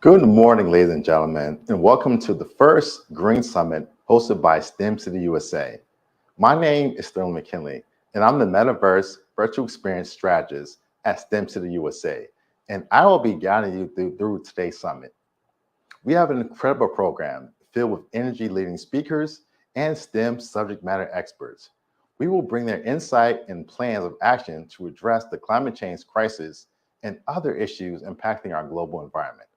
Good morning, ladies and gentlemen, and welcome to the first Green Summit hosted by STEM City USA. My name is Sterling McKinley, and I'm the Metaverse Virtual Experience Strategist at STEM City USA, and I will be guiding you through today's summit. We have an incredible program filled with energy-leading speakers and STEM subject matter experts. We will bring their insight and plans of action to address the climate change crisis and other issues impacting our global environment.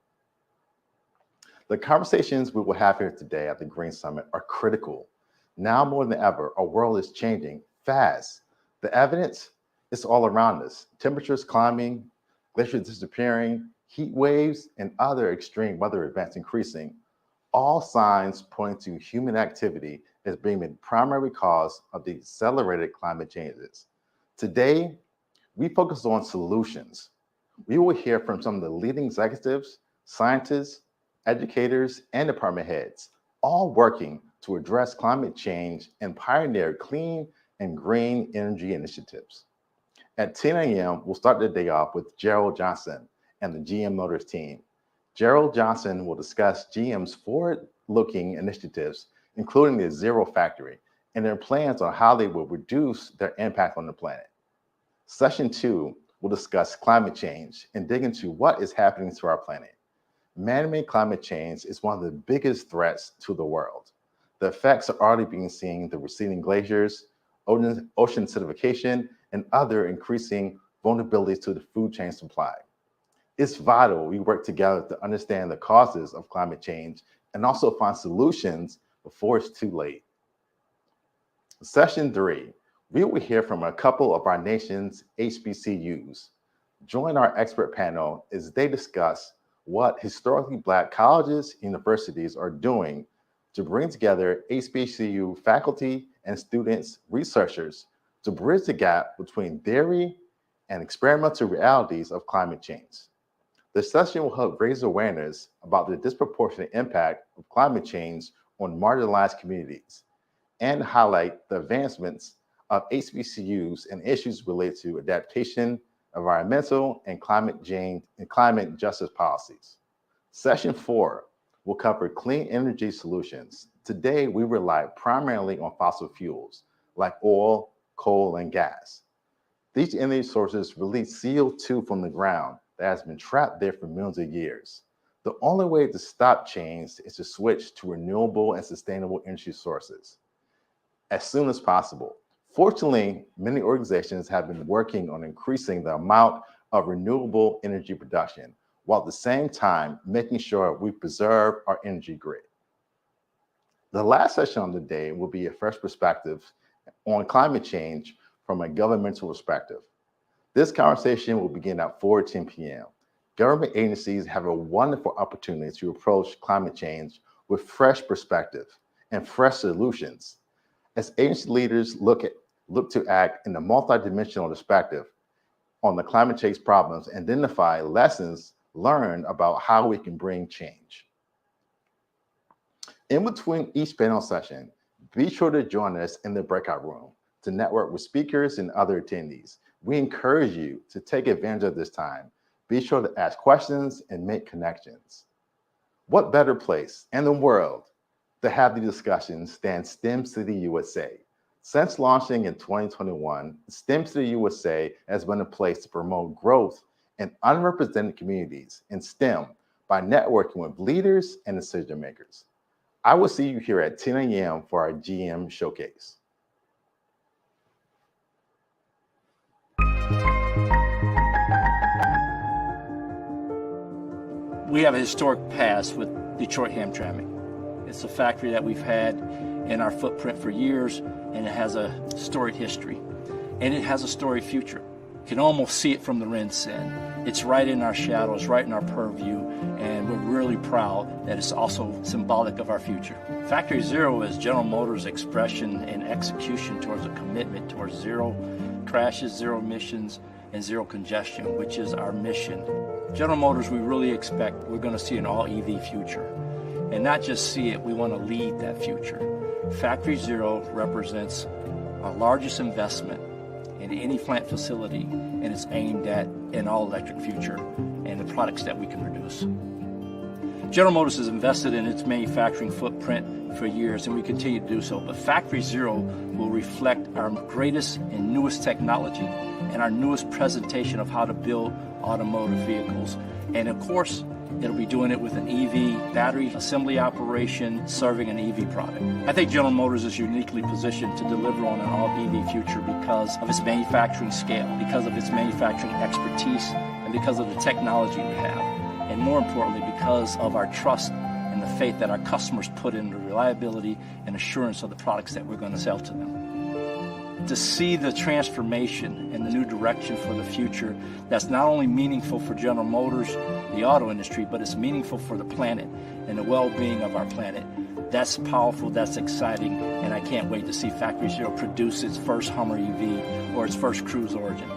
The conversations we will have here today at the Green Summit are critical. Now more than ever, our world is changing fast. The evidence is all around us. Temperatures climbing, glaciers disappearing, heat waves, and other extreme weather events increasing. All signs point to human activity as being the primary cause of the accelerated climate changes. Today, we focus on solutions. We will hear from some of the leading executives, scientists, educators, and department heads, all working to address climate change and pioneer clean and green energy initiatives. At 10 a.m., we'll start the day off with Gerald Johnson and the GM Motors team. Gerald Johnson will discuss GM's forward-looking initiatives, including the Zero Factory, and their plans on how they will reduce their impact on the planet. Session 2 will discuss climate change and dig into what is happening to our planet. Man-made climate change is one of the biggest threats to the world. The effects are already being seen through receding glaciers, ocean acidification, and other increasing vulnerabilities to the food chain supply. It's vital we work together to understand the causes of climate change and also find solutions before it's too late. Session 3, we will hear from a couple of our nation's HBCUs. Join our expert panel as they discuss what historically Black colleges, universities are doing to bring together HBCU faculty and students, researchers, to bridge the gap between theory and experimental realities of climate change. The session will help raise awareness about the disproportionate impact of climate change on marginalized communities and highlight the advancements of HBCUs and issues related to adaptation, environmental, and climate justice policies. Session 4 will cover clean energy solutions. Today, we rely primarily on fossil fuels like oil, coal, and gas. These energy sources release CO2 from the ground that has been trapped there for millions of years. The only way to stop change is to switch to renewable and sustainable energy sources as soon as possible. Fortunately, many organizations have been working on increasing the amount of renewable energy production, while at the same time making sure we preserve our energy grid. The last session of the day will be a fresh perspective on climate change from a governmental perspective. This conversation will begin at 4:10 p.m. Government agencies have a wonderful opportunity to approach climate change with fresh perspective and fresh solutions. As agency leaders look to act in a multidimensional perspective on the climate change problems and identify lessons learned about how we can bring change. In between each panel session, be sure to join us in the breakout room to network with speakers and other attendees. We encourage you to take advantage of this time. Be sure to ask questions and make connections. What better place in the world to have these discussions than STEM City USA? Since launching in 2021, STEM City USA has been a place to promote growth in unrepresented communities in STEM by networking with leaders and decision makers. I will see you here at 10 a.m. for our GM Showcase. We have a historic past with Detroit Hamtramck. It's a factory that we've had in our footprint for years, and it has a storied history, and it has a storied future. You can almost see it from the RINSEN. It's right in our shadows, right in our purview, and we're really proud that it's also symbolic of our future. Factory Zero is General Motors' expression and execution towards a commitment towards zero crashes, zero emissions, and zero congestion, which is our mission. General Motors, we really expect we're going to see an all-EV future. And not just see it, we want to lead that future. Factory Zero represents our largest investment in any plant facility, and it's aimed at an all-electric future and the products that we can produce. General Motors has invested in its manufacturing footprint for years, and we continue to do so. But Factory Zero will reflect our greatest and newest technology and our newest presentation of how to build automotive vehicles. And of course, it'll be doing it with an EV battery assembly operation serving an EV product. I think General Motors is uniquely positioned to deliver on an all-EV future because of its manufacturing scale, because of its manufacturing expertise, and because of the technology we have. And more importantly, because of our trust and the faith that our customers put in the reliability and assurance of the products that we're going to sell to them. To see the transformation and the new direction for the future, that's not only meaningful for General Motors, the auto industry, but it's meaningful for the planet and the well-being of our planet. That's powerful, that's exciting, and I can't wait to see Factory Zero produce its first Hummer EV or its first Cruise Origin.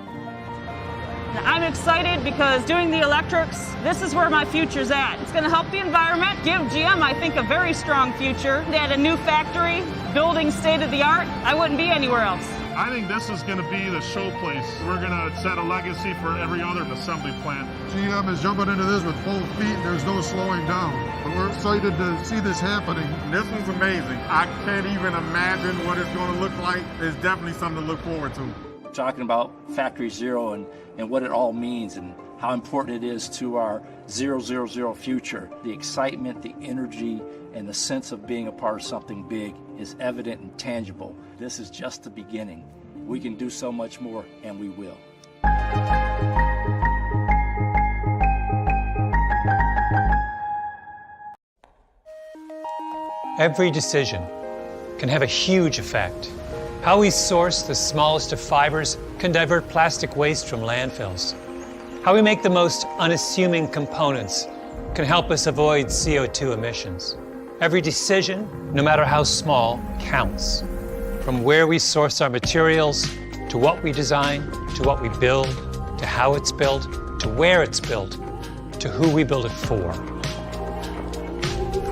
I'm excited because doing the electrics, this is where my future's at. It's going to help the environment, give GM, I think, a very strong future. They had a new factory, building state-of-the-art. I wouldn't be anywhere else. I think this is going to be the showplace. We're going to set a legacy for every other assembly plant. GM is jumping into this with both feet. There's no slowing down. But we're excited to see this happening. This was amazing. I can't even imagine what it's going to look like. It's definitely something to look forward to. Talking about Factory Zero and what it all means and how important it is to our 000 future. The excitement, the energy, and the sense of being a part of something big is evident and tangible. This is just the beginning. We can do so much more, and we will. Every decision can have a huge effect. How we source the smallest of fibers can divert plastic waste from landfills. How we make the most unassuming components can help us avoid CO2 emissions. Every decision, no matter how small, counts. From where we source our materials, to what we design, to what we build, to how it's built, to where it's built, to who we build it for.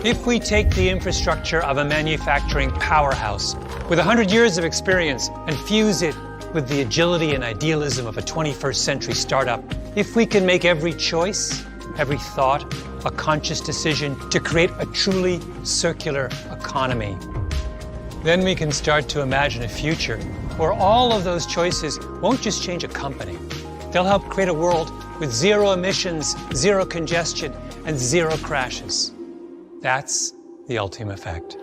If we take the infrastructure of a manufacturing powerhouse with 100 years of experience and fuse it with the agility and idealism of a 21st century startup, if we can make every choice, every thought, a conscious decision to create a truly circular economy, then we can start to imagine a future where all of those choices won't just change a company. They'll help create a world with zero emissions, zero congestion, and zero crashes. That's the ultimate effect.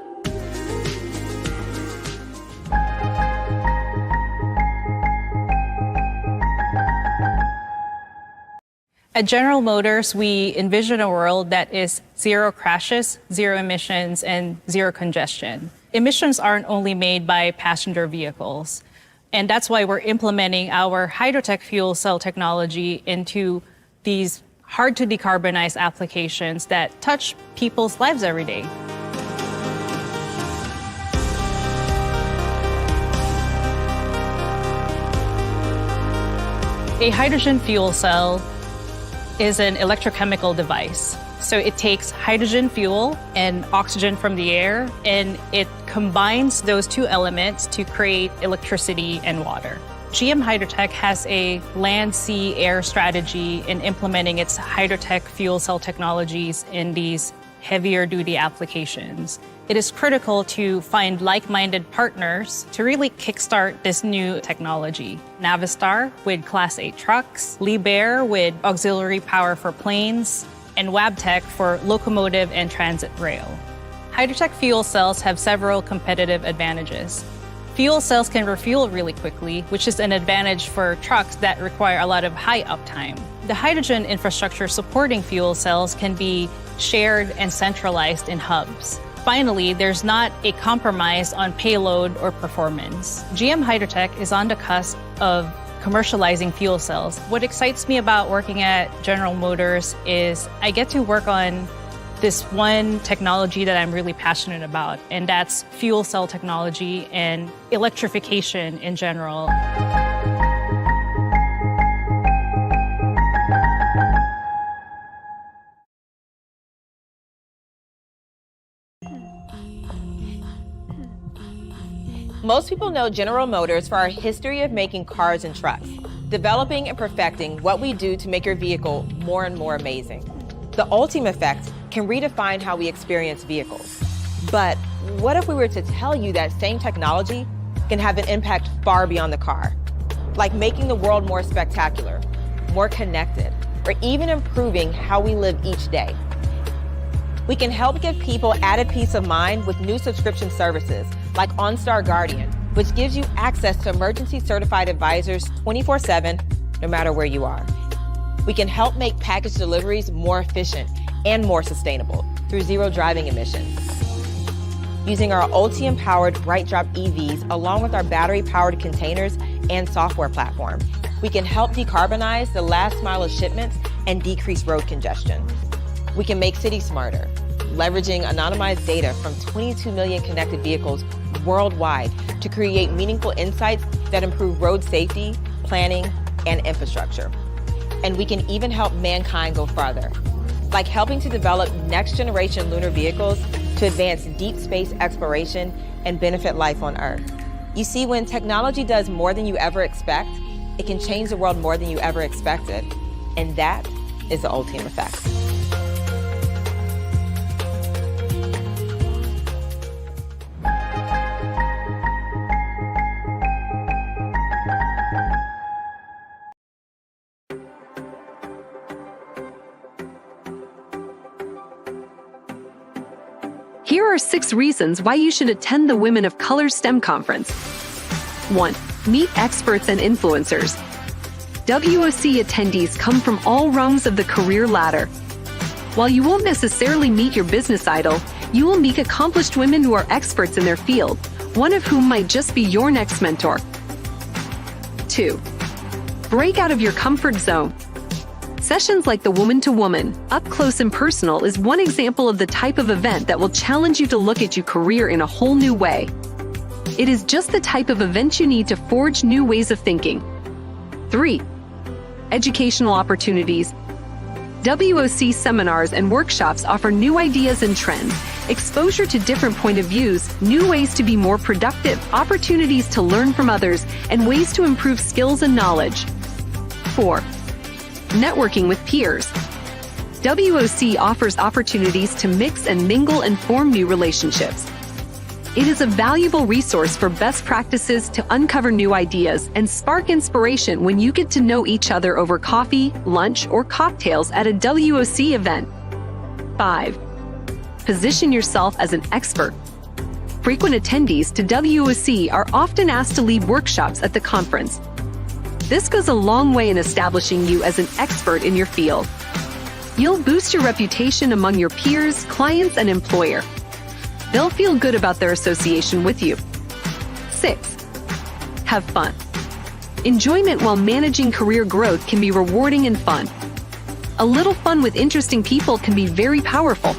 At General Motors, we envision a world that is zero crashes, zero emissions, and zero congestion. Emissions aren't only made by passenger vehicles, and that's why we're implementing our hydrotech fuel cell technology into these hard to decarbonize applications that touch people's lives every day. A hydrogen fuel cell is an electrochemical device. So it takes hydrogen fuel and oxygen from the air, and it combines those two elements to create electricity and water. GM Hydrotech has a land, sea, air strategy in implementing its hydrotech fuel cell technologies in these heavier duty applications. It is critical to find like-minded partners to really kickstart this new technology. Navistar with Class 8 trucks, Liebherr with auxiliary power for planes, and Wabtec for locomotive and transit rail. Hydrotech fuel cells have several competitive advantages. Fuel cells can refuel really quickly, which is an advantage for trucks that require a lot of high uptime. The hydrogen infrastructure supporting fuel cells can be shared and centralized in hubs. Finally, there's not a compromise on payload or performance. GM Hydrotech is on the cusp of commercializing fuel cells. What excites me about working at General Motors is I get to work on this one technology that I'm really passionate about, and that's fuel cell technology and electrification in general. Most people know General Motors for our history of making cars and trucks, developing and perfecting what we do to make your vehicle more and more amazing. The ultimate effect can redefine how we experience vehicles. But what if we were to tell you that same technology can have an impact far beyond the car? Like making the world more spectacular, more connected, or even improving how we live each day. We can help give people added peace of mind with new subscription services like OnStar Guardian, which gives you access to emergency certified advisors 24/7, no matter where you are. We can help make package deliveries more efficient and more sustainable through zero driving emissions. Using our Ultium-powered BrightDrop EVs along with our battery-powered containers and software platform, we can help decarbonize the last mile of shipments and decrease road congestion. We can make cities smarter, leveraging anonymized data from 22 million connected vehicles worldwide to create meaningful insights that improve road safety, planning, and infrastructure. And we can even help mankind go farther, like helping to develop next-generation lunar vehicles to advance deep space exploration and benefit life on Earth. You see, when technology does more than you ever expect, it can change the world more than you ever expected. And that is the Ultium effect. Here are 6 reasons why you should attend the Women of Color STEM Conference. 1. Meet experts and influencers. WOC attendees come from all rungs of the career ladder. While you won't necessarily meet your business idol, you will meet accomplished women who are experts in their field, one of whom might just be your next mentor. 2. Break out of your comfort zone. Sessions like the Woman to Woman, Up Close and Personal is one example of the type of event that will challenge you to look at your career in a whole new way. It is just the type of event you need to forge new ways of thinking. 3. Educational opportunities. WOC seminars and workshops offer new ideas and trends, exposure to different point of views, new ways to be more productive, opportunities to learn from others, and ways to improve skills and knowledge. 4. Networking with peers. WOC offers opportunities to mix and mingle and form new relationships. It is a valuable resource for best practices to uncover new ideas and spark inspiration when you get to know each other over coffee, lunch, or cocktails at a WOC event. 5. Position yourself as an expert. Frequent attendees to WOC are often asked to lead workshops at the conference. This goes a long way in establishing you as an expert in your field. You'll boost your reputation among your peers, clients, and employer. They'll feel good about their association with you. 6. Have fun. Enjoyment while managing career growth can be rewarding and fun. A little fun with interesting people can be very powerful.